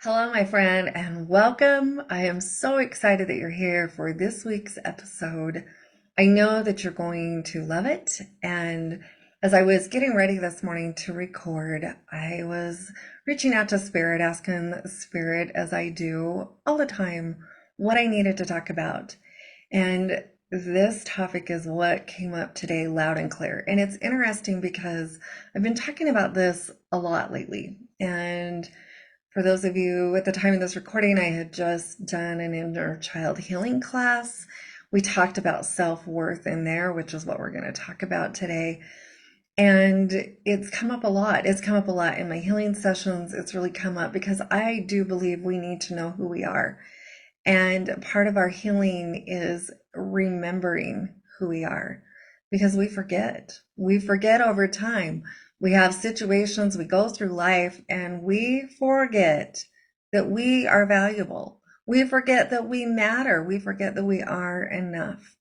Hello, my friend, and welcome. I am so excited that you're here for this week's episode. I know that you're going to love it. And as I was getting ready this morning to record, I was reaching out to Spirit, asking Spirit, as I do all the time, what I needed to talk about. And this topic is what came up today loud and clear. And it's interesting because I've been talking about this a lot lately. And for those of you at the time of this recording, I had just done an inner child healing class. We talked about self-worth in there, which is what we're going to talk about today. And it's come up a lot. It's come up a lot in my healing sessions. It's really come up because I do believe we need to know who we are. And part of our healing is remembering who we are because we forget. We forget over time. We have situations, we go through life, and we forget that we are valuable. We forget that we matter. We forget that we are enough.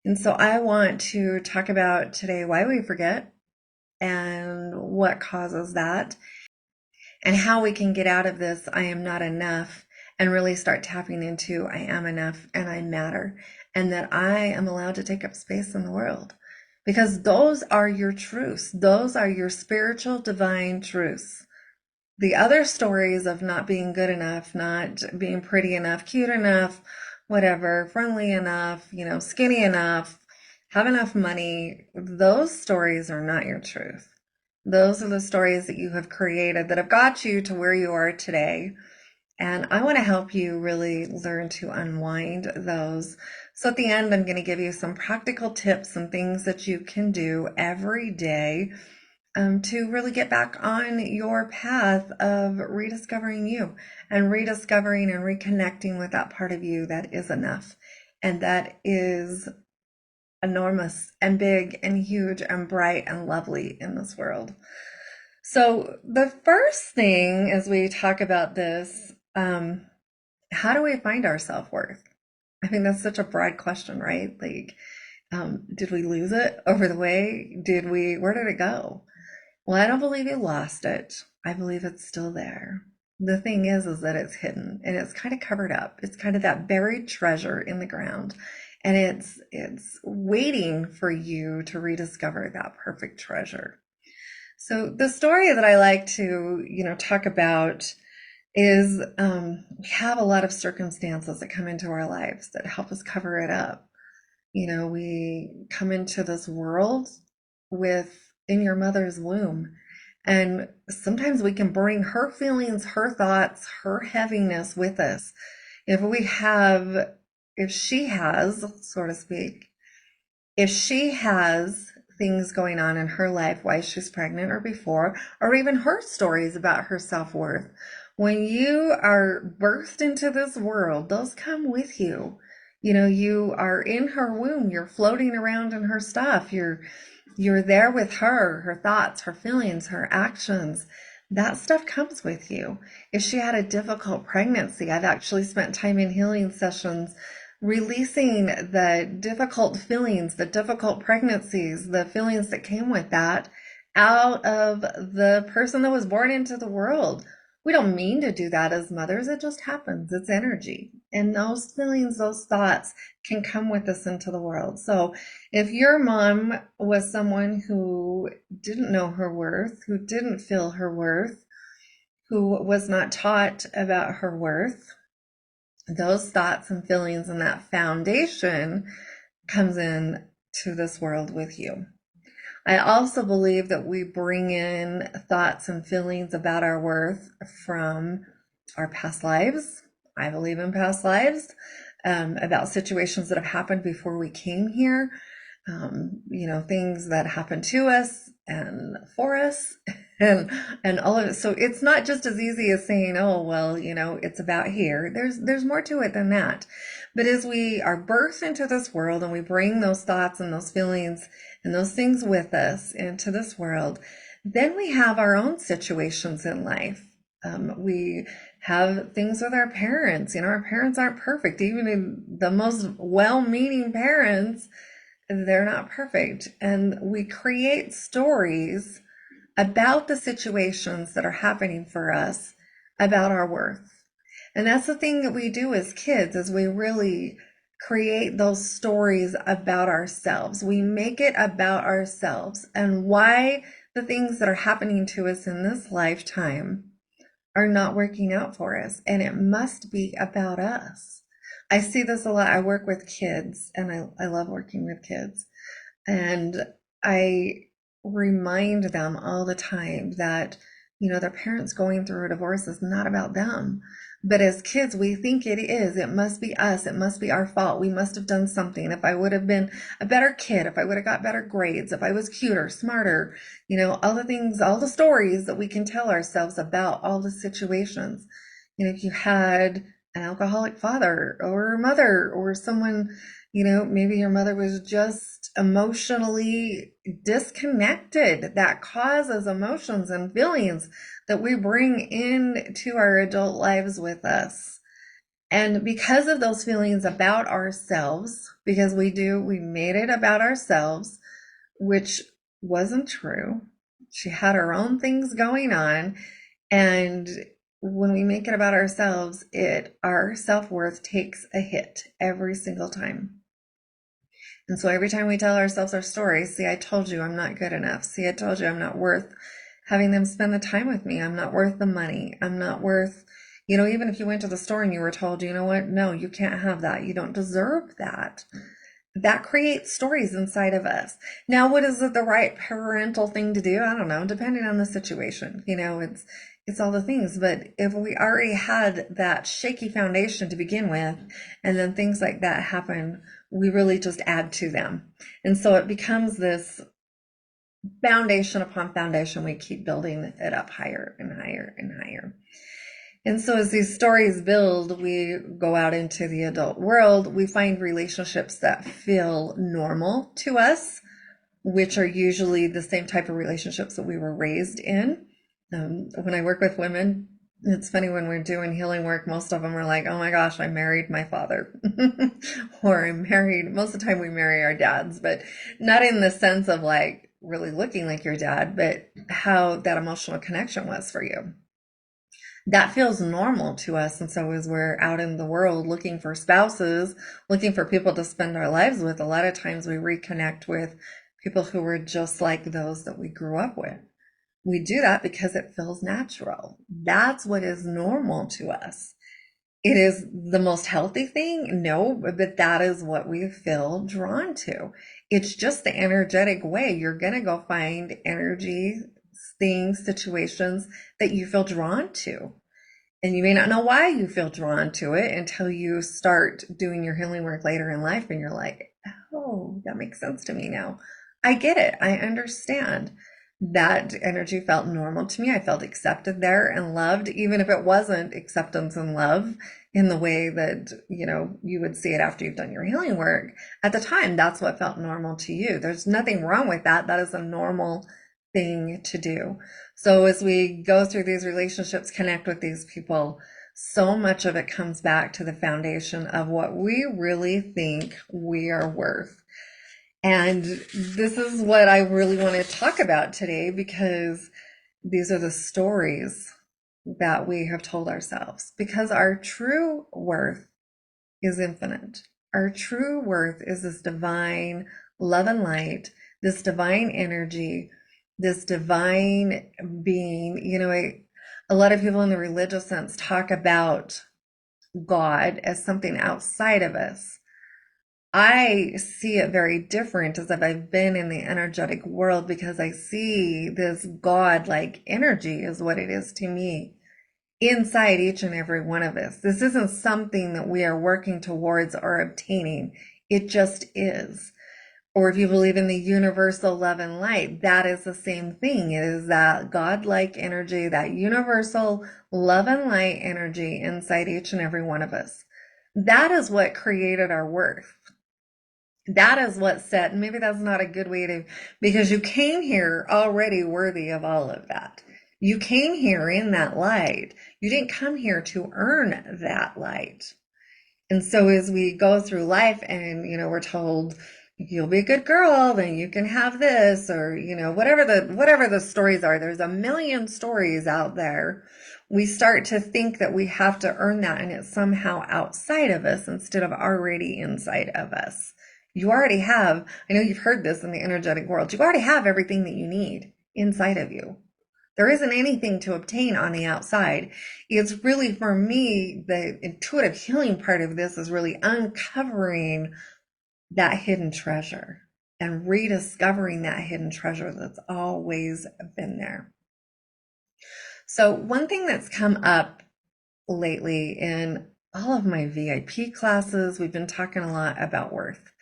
And so I want to talk about today why we forget and what causes that and how we can get out of this I am not enough and really start tapping into I am enough and I matter and that I am allowed to take up space in the world. Because those are your truths. Those are your spiritual divine truths. The other stories of not being good enough, not being pretty enough, cute enough, whatever, friendly enough, skinny enough, have enough money, those stories are not your truth. Those are the stories that you have created that have got you to where you are today. And I want to help you really learn to unwind those. So at the end, I'm going to give you some practical tips and things that you can do every day to really get back on your path of rediscovering you and rediscovering and reconnecting with that part of you that is enough and that is enormous and big and huge and bright and lovely in this world. So the first thing as we talk about this, how do we find our self-worth? I think that's such a broad question, right? Like, did we lose it over the way? Where did it go? Well, I don't believe you lost it. I believe it's still there. The thing is that it's hidden and it's kind of covered up. It's kind of that buried treasure in the ground. And it's waiting for you to rediscover that perfect treasure. So the story that I like to, talk about is we have a lot of circumstances that come into our lives that help us cover it up. We come into this world in your mother's womb, and sometimes we can bring her feelings, her thoughts, her heaviness with us. If she has, so to speak, if she has things going on in her life while she's pregnant or before, or even her stories about her self-worth, when you are birthed into this world, those come with you. You are in her womb, you're floating around in her stuff, you're there with her thoughts, her feelings, her actions. That stuff comes with you. If she had a difficult pregnancy, I've actually spent time in healing sessions releasing the difficult feelings, the difficult pregnancies, the feelings that came with that out of the person that was born into the world. We don't mean to do that as mothers. It just happens. It's energy. And those feelings, those thoughts can come with us into the world. So if your mom was someone who didn't know her worth, who didn't feel her worth, who was not taught about her worth, those thoughts and feelings and that foundation comes in to this world with you. I also believe that we bring in thoughts and feelings about our worth from our past lives. I believe in past lives, about situations that have happened before we came here, things that happened to us and for us and all of it. So it's not just as easy as saying, oh, well, it's about here. There's more to it than that. But as we are birthed into this world and we bring those thoughts and those feelings and those things with us into this world, then we have our own situations in life. We have things with our parents. Our parents aren't perfect. Even in the most well-meaning parents, they're not perfect. And we create stories about the situations that are happening for us about our worth. And that's the thing that we do as kids is we really create those stories about ourselves. We make it about ourselves and why the things that are happening to us in this lifetime are not working out for us. And it must be about us. I see this a lot. I work with kids and I love working with kids. And I remind them all the time that, their parents going through a divorce is not about them. But as kids, we think it is. It must be us. It must be our fault. We must have done something. If I would have been a better kid, if I would have got better grades, if I was cuter, smarter, all the things, all the stories that we can tell ourselves about all the situations. If you had an alcoholic father or mother or someone, maybe your mother was just emotionally disconnected. That causes emotions and feelings that we bring into our adult lives with us. And because of those feelings about ourselves, because we made it about ourselves, which wasn't true. She had her own things going on. And when we make it about ourselves, our self-worth takes a hit every single time. And so every time we tell ourselves our story, see, I told you I'm not good enough. See, I told you I'm not worth having them spend the time with me. I'm not worth the money. I'm not worth, even if you went to the store and you were told, you know what? No, you can't have that. You don't deserve that. That creates stories inside of us. Now, what is it the right parental thing to do? I don't know, depending on the situation. It's all the things. But if we already had that shaky foundation to begin with, and then things like that happen, we really just add to them. And so it becomes this foundation upon foundation. We keep building it up higher and higher and higher. And so as these stories build, we go out into the adult world, we find relationships that feel normal to us, which are usually the same type of relationships that we were raised in. When I work with women, it's funny when we're doing healing work, most of them are like, oh my gosh, I married my father. Or I'm married, most of the time we marry our dads, but not in the sense of like really looking like your dad, but how that emotional connection was for you. That feels normal to us. And so as we're out in the world looking for spouses, looking for people to spend our lives with, a lot of times we reconnect with people who were just like those that we grew up with. We do that because it feels natural. That's what is normal to us. It is the most healthy thing? No, but that is what we feel drawn to. It's just the energetic way. You're going to go find energy, things, situations that you feel drawn to. And you may not know why you feel drawn to it until you start doing your healing work later in life and you're like, oh, that makes sense to me now. I get it. I understand. That energy felt normal to me. I felt accepted there and loved, even if it wasn't acceptance and love in the way that, you would see it after you've done your healing work. At the time, that's what felt normal to you. There's nothing wrong with that. That is a normal thing to do. So as we go through these relationships, connect with these people, so much of it comes back to the foundation of what we really think we are worth. And this is what I really want to talk about today, because these are the stories that we have told ourselves, because our true worth is infinite. Our true worth is this divine love and light, this divine energy, this divine being. A lot of people in the religious sense talk about God as something outside of us. I see it very different as if I've been in the energetic world, because I see this God-like energy is what it is to me inside each and every one of us. This isn't something that we are working towards or obtaining. It just is. Or if you believe in the universal love and light, that is the same thing. It is that God-like energy, that universal love and light energy inside each and every one of us. That is what created our worth. That is what set, and maybe that's not a good way to, because you came here already worthy of all of that. You came here in that light. You didn't come here to earn that light. And so as we go through life and, we're told, you'll be a good girl, then you can have this, or whatever the stories are. There's a million stories out there. We start to think that we have to earn that and it's somehow outside of us instead of already inside of us. You already have, I know you've heard this in the energetic world, you already have everything that you need inside of you. There isn't anything to obtain on the outside. It's really, for me, the intuitive healing part of this is really uncovering that hidden treasure and rediscovering that hidden treasure that's always been there. So one thing that's come up lately in all of my VIP classes, we've been talking a lot about worth,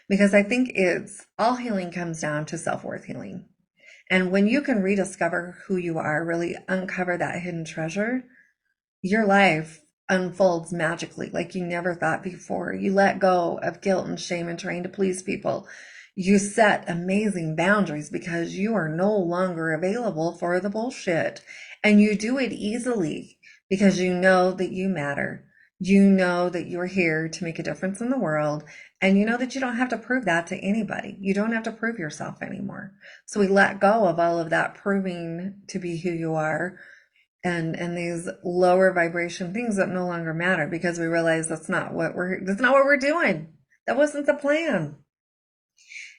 because I think it's all healing comes down to self-worth healing. And when you can rediscover who you are, really uncover that hidden treasure, your life unfolds magically like you never thought before. You let go of guilt and shame and trying to please people. You set amazing boundaries because you are no longer available for the bullshit. And you do it easily because you know that you matter. You know that you're here to make a difference in the world. And you know that you don't have to prove that to anybody. You don't have to prove yourself anymore. So we let go of all of that proving to be who you are and these lower vibration things that no longer matter because we realize that's not what we're doing. That wasn't the plan.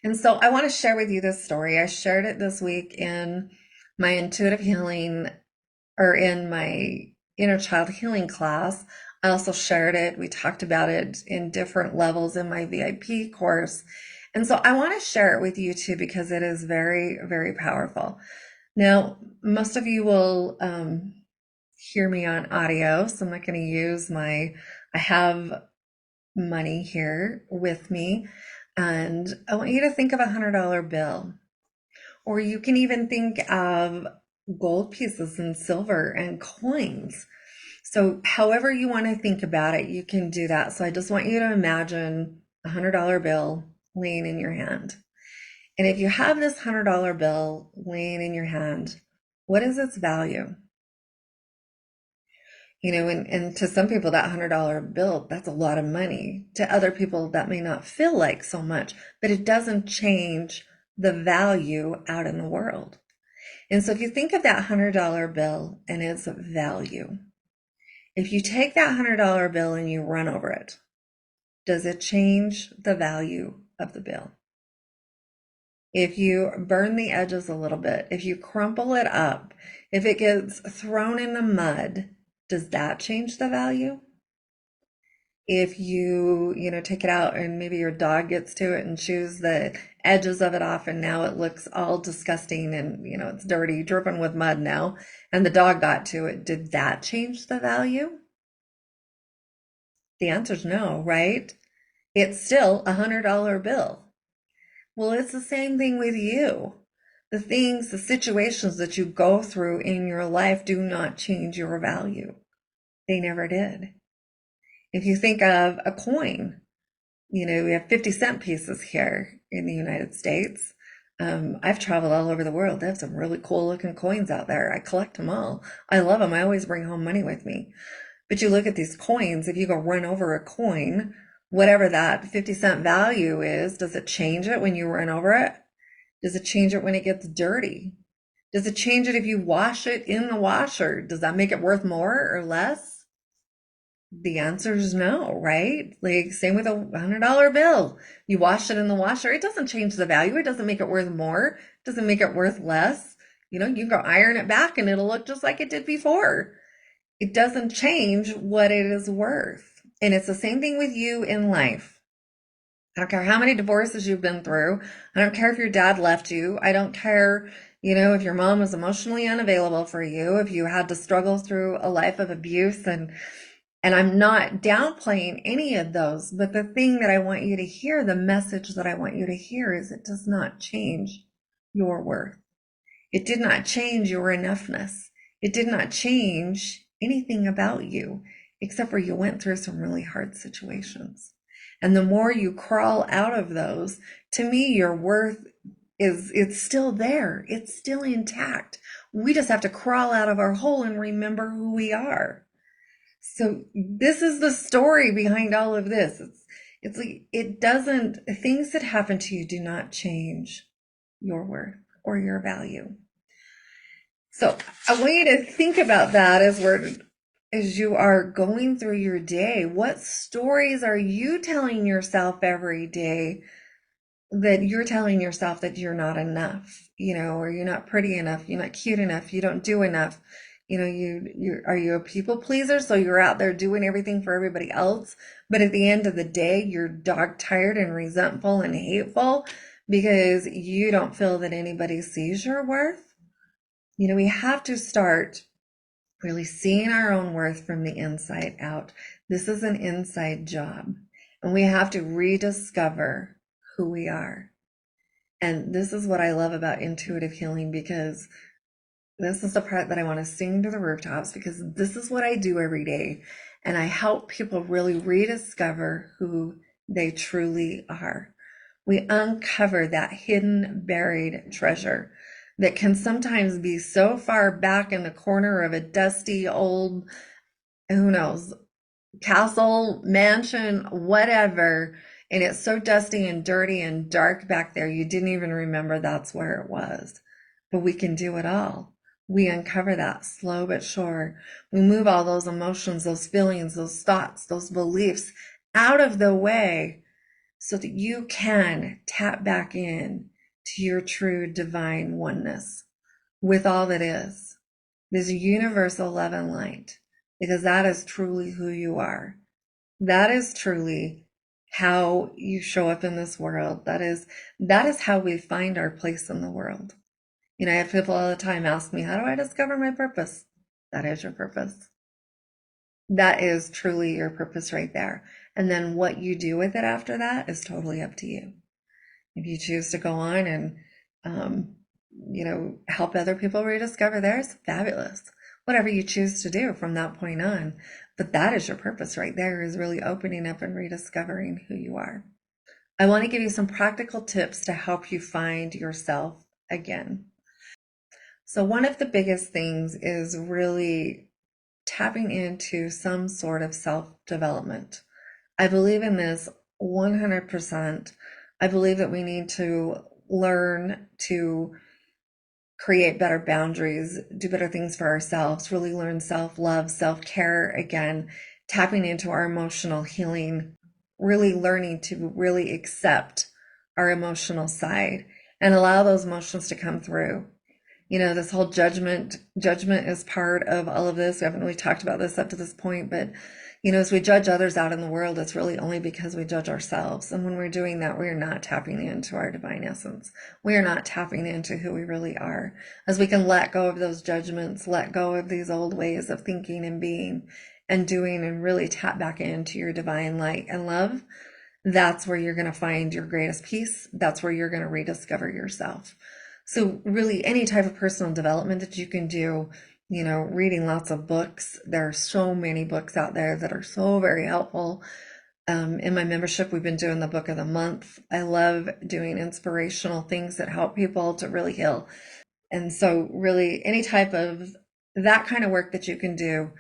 And so I want to share with you this story. I shared it this week in my intuitive healing, or in my inner child healing class. I also shared it. We talked about it in different levels in my VIP course. And so I want to share it with you too, because it is very, very powerful. Now, most of you will hear me on audio, so I'm not going to use I have money here with me. And I want you to think of $100 bill, or you can even think of gold pieces and silver and coins. So however you want to think about it, you can do that. So I just want you to imagine a $100 bill laying in your hand. And if you have this $100 bill laying in your hand, what is its value? And to some people, that $100 bill, that's a lot of money. To other people, that may not feel like so much, but it doesn't change the value out in the world. And so if you think of that $100 bill and its value, if you take that $100 bill and you run over it, does it change the value of the bill? If you burn the edges a little bit, if you crumple it up, if it gets thrown in the mud, does that change the value? If you take it out and maybe your dog gets to it and chews the edges of it off and now it looks all disgusting and it's dirty, dripping with mud now, and the dog got to it, did that change the value? The answer is no, right? It's still a $100 bill. Well, it's the same thing with you. The situations that you go through in your life do not change your value. They never did. If you think of a coin, we have 50-cent pieces here in the United States. I've traveled all over the world. They have some really cool looking coins out there. I collect them all. I love them. I always bring home money with me. But you look at these coins, if you go run over a coin, whatever that 50-cent value is, does it change it when you run over it? Does it change it when it gets dirty? Does it change it if you wash it in the washer? Does that make it worth more or less? The answer is no, right? Like same with a $100 bill. You wash it in the washer, it doesn't change the value. It doesn't make it worth more. It doesn't make it worth less. You can go iron it back and it'll look just like it did before. It doesn't change what it is worth. And it's the same thing with you in life. I don't care how many divorces you've been through. I don't care if your dad left you. I don't care, if your mom was emotionally unavailable for you, if you had to struggle through a life of abuse, and I'm not downplaying any of those, but the thing that I want you to hear, the message that I want you to hear is it does not change your worth. It did not change your enoughness. It did not change anything about you, except for you went through some really hard situations. And the more you crawl out of those, to me, your worth it's still there. It's still intact. We just have to crawl out of our hole and remember who we are. So this is the story behind all of this. It's like it doesn't, things that happen to you do not change your worth or your value. So I want you to think about that as you are going through your day. What stories are you telling yourself every day that you're telling yourself that you're not enough, or you're not pretty enough, you're not cute enough, you don't do enough. You are you a people pleaser? So you're out there doing everything for everybody else, but at the end of the day, you're dog tired and resentful and hateful because you don't feel that anybody sees your worth. We have to start really seeing our own worth from the inside out. This is an inside job, and we have to rediscover who we are. And this is what I love about intuitive healing, because this is the part that I want to sing to the rooftops, because this is what I do every day. And I help people really rediscover who they truly are. We uncover that hidden, buried treasure that can sometimes be so far back in the corner of a dusty old, who knows, castle, mansion, whatever. And it's so dusty and dirty and dark back there, you didn't even remember that's where it was. But we can do it all. We uncover that slow but sure. We move all those emotions, those feelings, those thoughts, those beliefs out of the way so that you can tap back in to your true divine oneness with all that is, this universal love and light, because that is truly who you are. That is truly how you show up in this world. That is how we find our place in the world. I have people all the time ask me, how do I discover my purpose? That is your purpose. That is truly your purpose right there. And then what you do with it after that is totally up to you. If you choose to go on and, help other people rediscover theirs, fabulous. Whatever you choose to do from that point on. But that is your purpose right there, is really opening up and rediscovering who you are. I want to give you some practical tips to help you find yourself again. So one of the biggest things is really tapping into some sort of self-development. I believe in this 100%. I believe that we need to learn to create better boundaries, do better things for ourselves, really learn self-love, self-care again, tapping into our emotional healing, really learning to really accept our emotional side and allow those emotions to come through. This whole judgment is part of all of this. We haven't really talked about this up to this point, but as we judge others out in the world, it's really only because we judge ourselves. And when we're doing that, we are not tapping into our divine essence. We are not tapping into who we really are. As we can let go of those judgments, let go of these old ways of thinking and being and doing, and really tap back into your divine light and love, that's where you're going to find your greatest peace. That's where you're going to rediscover yourself. So really any type of personal development that you can do, reading lots of books. There are so many books out there that are so very helpful. In my membership, we've been doing the book of the month. I love doing inspirational things that help people to really heal. And so really any type of that kind of work that you can do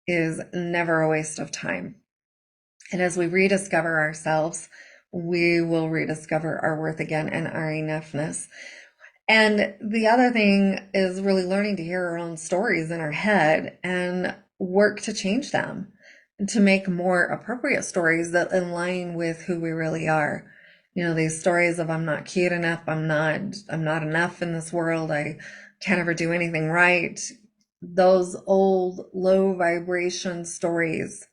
is never a waste of time. And as we rediscover ourselves, we will rediscover our worth again and our enoughness. And the other thing is really learning to hear our own stories in our head and work to change them, to make more appropriate stories that align with who we really are. These stories of I'm not cute enough, I'm not enough in this world, I can't ever do anything right. Those old low vibration stories.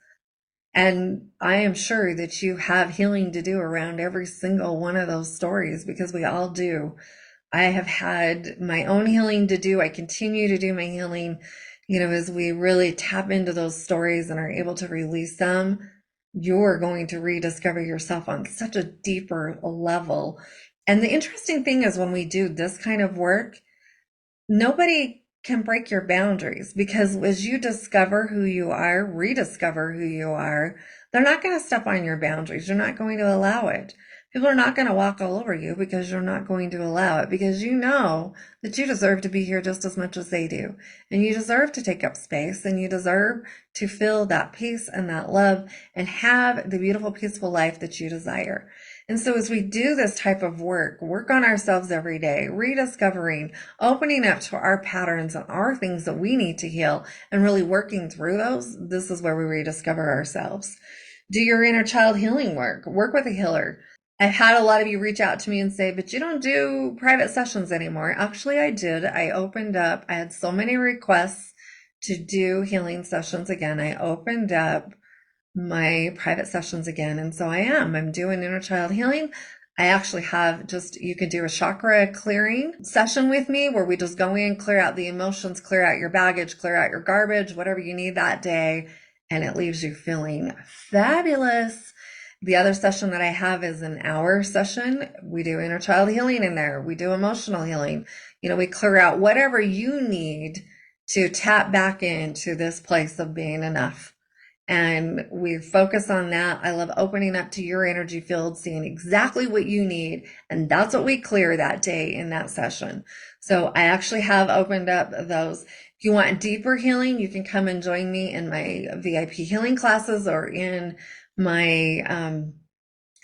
And I am sure that you have healing to do around every single one of those stories, because we all do. I have had my own healing to do. I continue to do my healing, as we really tap into those stories and are able to release them, you're going to rediscover yourself on such a deeper level. And the interesting thing is, when we do this kind of work, nobody can break your boundaries, because as you discover who you are, rediscover who you are, they're not going to step on your boundaries. You're not going to allow it, People are not going to walk all over you because you're not going to allow it, because you know that you deserve to be here just as much as they do. And you deserve to take up space, and you deserve to feel that peace and that love and have the beautiful, peaceful life that you desire. And so as we do this type of work on ourselves every day, rediscovering, opening up to our patterns and our things that we need to heal and really working through those, this is where we rediscover ourselves. Do your inner child healing work. Work with a healer. I've had a lot of you reach out to me and say, but you don't do private sessions anymore. Actually, I did. I opened up. I had so many requests to do healing sessions again. I opened up my private sessions again. And so I'm doing inner child healing. I actually have you could do a chakra clearing session with me where we just go in, clear out the emotions, clear out your baggage, clear out your garbage, whatever you need that day. And it leaves you feeling fabulous. The other session that I have is an hour session. We do inner child healing in there. We do emotional healing. We clear out whatever you need to tap back into this place of being enough. And we focus on that. I love opening up to your energy field, seeing exactly what you need. And that's what we clear that day in that session. So I actually have opened up those. If you want deeper healing, you can come and join me in my VIP healing classes or in my,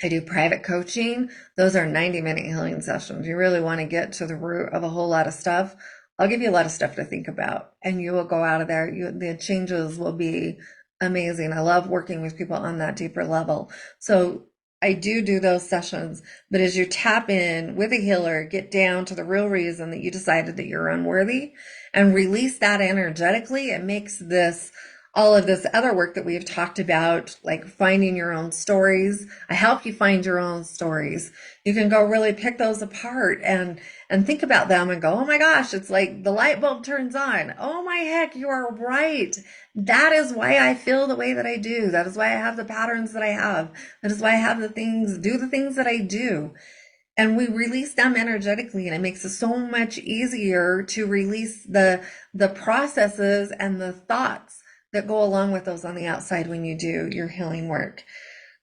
I do private coaching. Those are 90-minute healing sessions. You really want to get to the root of a whole lot of stuff. I'll give you a lot of stuff to think about, and you will go out of there. The changes will be amazing. I love working with people on that deeper level. So I do those sessions, but as you tap in with a healer, get down to the real reason that you decided that you're unworthy and release that energetically, it makes all of this other work that we've talked about, like finding your own stories. I help you find your own stories. You can go really pick those apart and think about them and go, oh my gosh, it's like the light bulb turns on. Oh my heck, you are right. That is why I feel the way that I do. That is why I have the patterns that I have. That is why I have do the things that I do. And we release them energetically, and it makes it so much easier to release the processes and the thoughts that go along with those on the outside when you do your healing work.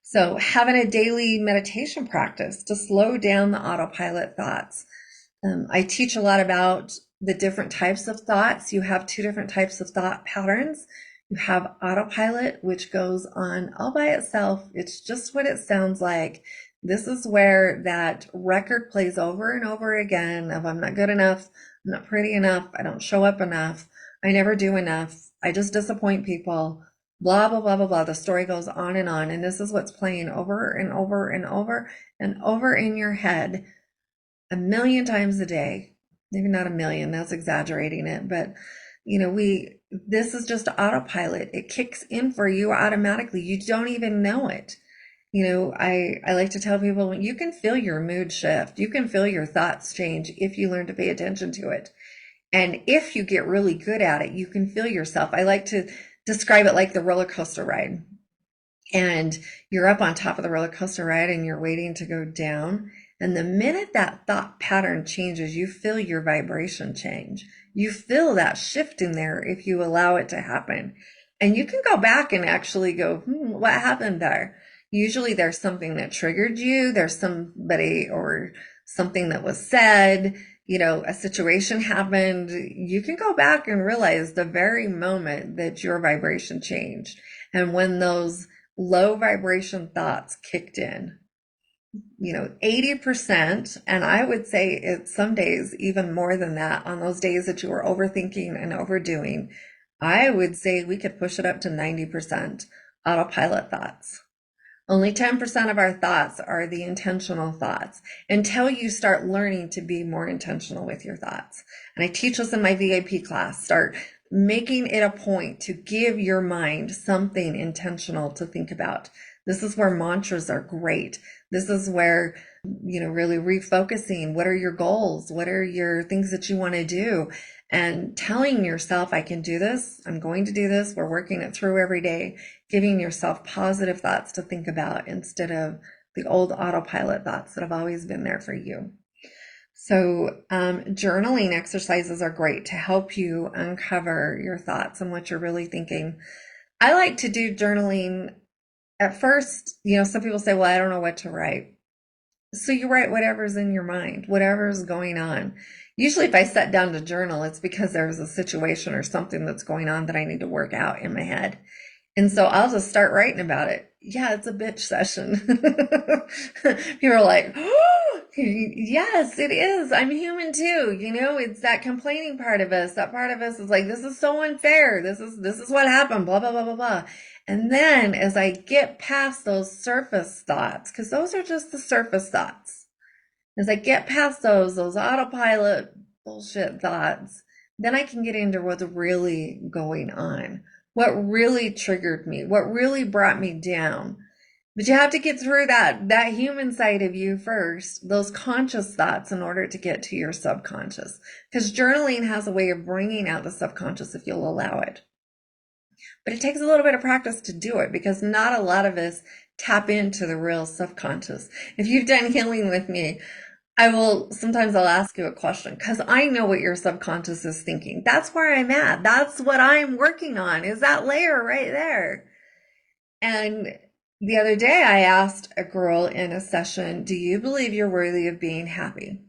So having a daily meditation practice to slow down the autopilot thoughts. I teach a lot about the different types of thoughts. You have two different types of thought patterns. You have autopilot, which goes on all by itself. It's just what it sounds like. This is where that record plays over and over again of I'm not good enough, I'm not pretty enough, I don't show up enough, I never do enough, I just disappoint people, blah, blah, blah, blah, blah. The story goes on. And this is what's playing over and over and over and over in your head 1,000,000 times a day. Maybe not 1,000,000, that's exaggerating it, but this is just autopilot. It kicks in for you automatically. You don't even know it. I like to tell people, you can feel your mood shift. You can feel your thoughts change if you learn to pay attention to it. And if you get really good at it, you can feel yourself. I like to describe it like the roller coaster ride. And you're up on top of the roller coaster ride and you're waiting to go down. And the minute that thought pattern changes, you feel your vibration change. You feel that shift in there if you allow it to happen. And you can go back and actually go, what happened there? Usually there's something that triggered you. There's somebody or something that was said, a situation happened. You can go back and realize the very moment that your vibration changed. And when those low vibration thoughts kicked in, 80%, and I would say it's some days even more than that, on those days that you are overthinking and overdoing, I would say we could push it up to 90% autopilot thoughts. Only 10% of our thoughts are the intentional thoughts until you start learning to be more intentional with your thoughts. And I teach this in my VIP class. Start making it a point to give your mind something intentional to think about. This is where mantras are great. This is where, really refocusing. What are your goals? What are your things that you want to do? And telling yourself, I can do this. I'm going to do this. We're working it through every day. Giving yourself positive thoughts to think about instead of the old autopilot thoughts that have always been there for you. So journaling exercises are great to help you uncover your thoughts and what you're really thinking. I like to do journaling at first. Some people say, well, I don't know what to write. So you write whatever's in your mind, whatever's going on. Usually, if I sit down to journal, it's because there's a situation or something that's going on that I need to work out in my head. And so I'll just start writing about it. Yeah, it's a bitch session. People are like, oh, yes, it is. I'm human too. It's that complaining part of us. That part of us is like, this is so unfair. This is what happened, blah, blah, blah, blah, blah. And then as I get past those surface thoughts, because those are just the surface thoughts, as I get past those autopilot bullshit thoughts, then I can get into what's really going on, what really triggered me, what really brought me down. But you have to get through that human side of you first, those conscious thoughts, in order to get to your subconscious. Because journaling has a way of bringing out the subconscious if you'll allow it. But it takes a little bit of practice to do it, because not a lot of us tap into the real subconscious. If you've done healing with me, sometimes I'll ask you a question, because I know what your subconscious is thinking. That's where I'm at. That's what I'm working on, is that layer right there. And the other day I asked a girl in a session, do you believe you're worthy of being happy?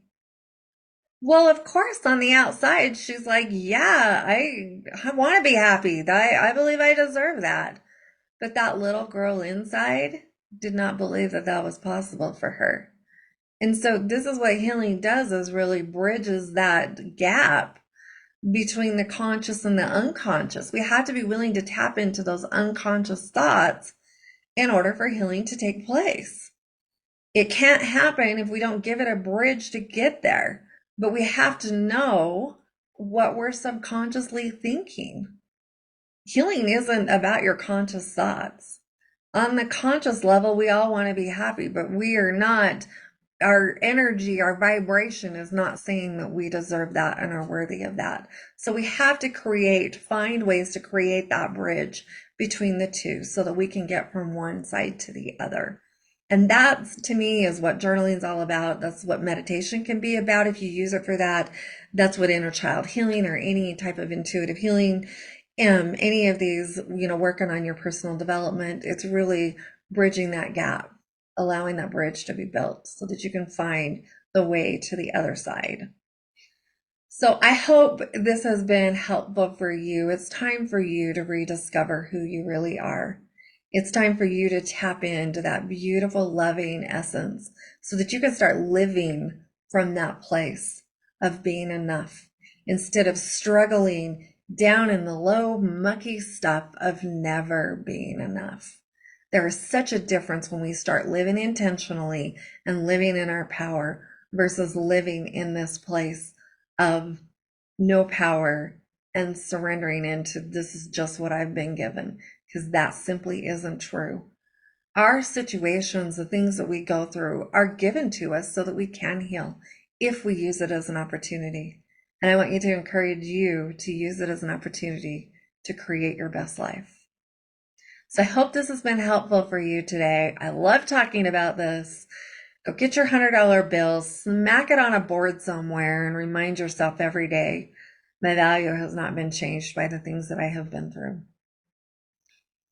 Well, of course, on the outside, she's like, yeah, I want to be happy. I believe I deserve that. But that little girl inside did not believe that that was possible for her. And so this is what healing does, is really bridges that gap between the conscious and the unconscious. We have to be willing to tap into those unconscious thoughts in order for healing to take place. It can't happen if we don't give it a bridge to get there. But we have to know what we're subconsciously thinking. Healing isn't about your conscious thoughts. On the conscious level, we all want to be happy, but we are not. Our energy, our vibration is not saying that we deserve that and are worthy of that. So we have to find ways to create that bridge between the two so that we can get from one side to the other. And that, to me, is what journaling is all about. That's what meditation can be about if you use it for that. That's what inner child healing or any type of intuitive healing, any of these, working on your personal development, it's really bridging that gap, allowing that bridge to be built so that you can find the way to the other side. So I hope this has been helpful for you. It's time for you to rediscover who you really are. It's time for you to tap into that beautiful, loving essence so that you can start living from that place of being enough instead of struggling down in the low, mucky stuff of never being enough. There is such a difference when we start living intentionally and living in our power versus living in this place of no power and surrendering into this is just what I've been given, because that simply isn't true. Our situations, the things that we go through, are given to us so that we can heal if we use it as an opportunity. And I want you to encourage you to use it as an opportunity to create your best life. So I hope this has been helpful for you today. I love talking about this. Go get your $100 bill, smack it on a board somewhere, and remind yourself every day, my value has not been changed by the things that I have been through.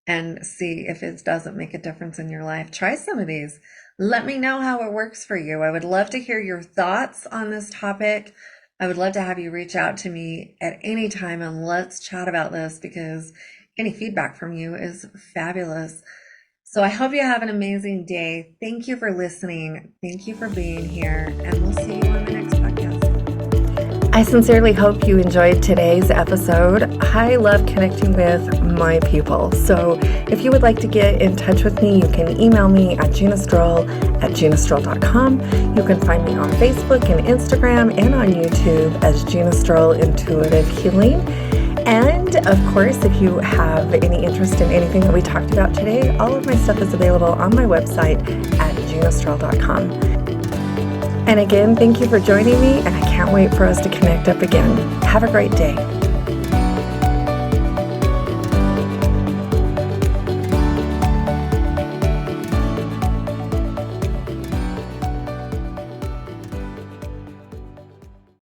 And see if it doesn't make a difference in your life. Try some of these. Let me know how it works for you. I would love to hear your thoughts on this topic. I would love to have you reach out to me at any time and let's chat about this, because any feedback from you is fabulous. So I hope you have an amazing day. Thank you for listening. Thank you for being here, and we'll see you on the next podcast. I sincerely hope you enjoyed today's episode. I love connecting with my people. So if you would like to get in touch with me, you can email me at ginastrole@ginastrole.com. You can find me on Facebook and Instagram and on YouTube as Gina Strole Intuitive Healing. And of course, if you have any interest in anything that we talked about today, all of my stuff is available on my website at ginastrole.com. And again, thank you for joining me, and I can't wait for us to connect up again. Have a great day.